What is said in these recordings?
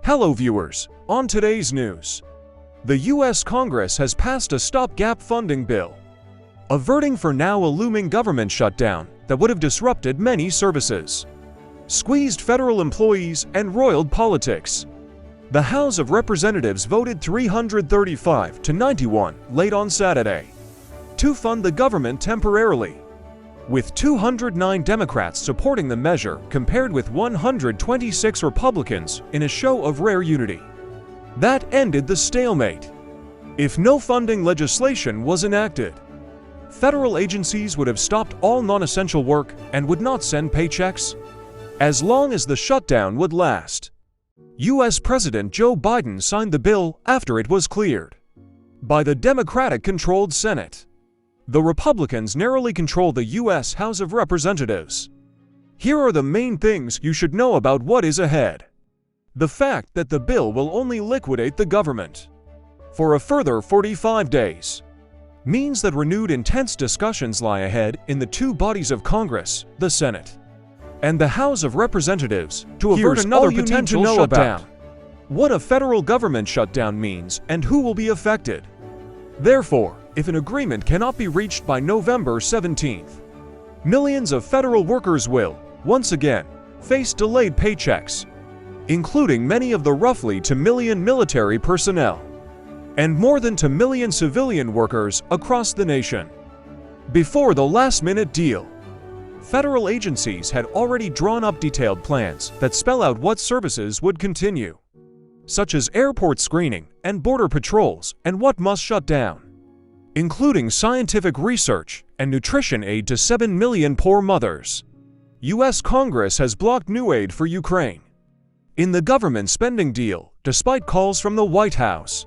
Hello viewers, on today's news. The U.S. Congress has passed a stopgap funding bill, averting for now a looming government shutdown that would have disrupted many services, squeezed federal employees, and roiled politics. The House of Representatives voted 335 to 91 late on Saturday to fund the government temporarily, with 209 Democrats supporting the measure compared with 126 Republicans in a show of rare unity. That ended the stalemate. If no funding legislation was enacted, federal agencies would have stopped all non-essential work and would not send paychecks as long as the shutdown would last. U.S. President Joe Biden signed the bill after it was cleared by the Democratic-controlled Senate. The Republicans narrowly control the U.S. House of Representatives. Here are the main things you should know about what is ahead. The fact that the bill will only liquidate the government for a further 45 days means that renewed intense discussions lie ahead in the two bodies of Congress, the Senate and the House of Representatives, to avert another potential shutdown. What a federal government shutdown means and who will be affected. Therefore, if an agreement cannot be reached by November 17th, millions of federal workers will, once again, face delayed paychecks, including many of the roughly 2 million military personnel and more than 2 million civilian workers across the nation. Before the last-minute deal, federal agencies had already drawn up detailed plans that spell out what services would continue, such as airport screening and border patrols, and what must shut down, including scientific research and nutrition aid to 7 million poor mothers. U.S. Congress has blocked new aid for Ukraine in the government spending deal, despite calls from the White House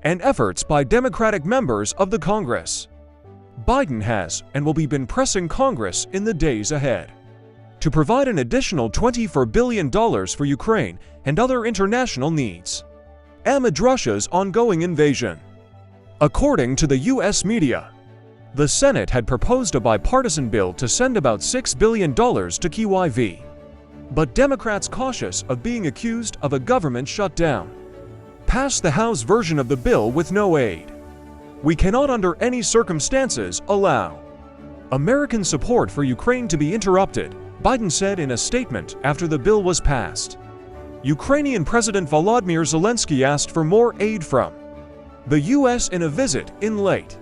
and efforts by Democratic members of the Congress. Biden has and will be pressing Congress in the days ahead to provide an additional $24 billion for Ukraine and other international needs amid Russia's ongoing invasion. According to the U.S. media, the Senate had proposed a bipartisan bill to send about $6 billion to Kyiv, but Democrats, cautious of being accused of a government shutdown, passed the House version of the bill with no aid. We cannot under any circumstances allow American support for Ukraine to be interrupted, Biden said in a statement after the bill was passed. Ukrainian President Volodymyr Zelensky asked for more aid from the U.S. in a visit in late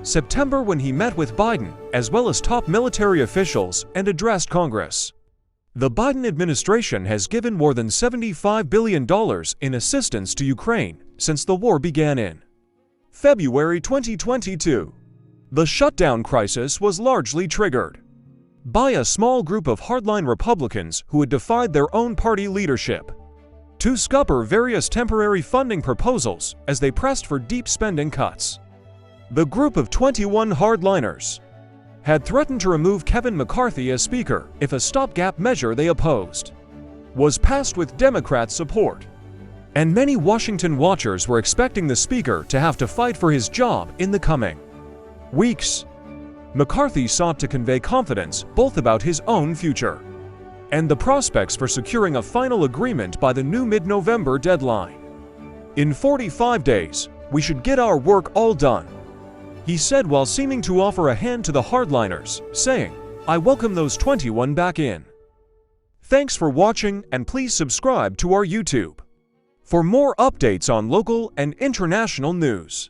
September when he met with Biden, as well as top military officials, and addressed Congress. The Biden administration has given more than $75 billion in assistance to Ukraine since the war began in February 2022. The shutdown crisis was largely triggered by a small group of hardline Republicans who had defied their own party leadership to scupper various temporary funding proposals as they pressed for deep spending cuts. The group of 21 hardliners had threatened to remove Kevin McCarthy as Speaker if a stopgap measure they opposed was passed with Democrat support, and many Washington watchers were expecting the Speaker to have to fight for his job in the coming weeks. McCarthy sought to convey confidence both about his own future and the prospects for securing a final agreement by the new mid-November deadline. In 45 days, we should get our work all done, he said while seeming to offer a hand to the hardliners, saying, "I welcome those 21 back in." Thanks for watching, and please subscribe to our YouTube for more updates on local and international news.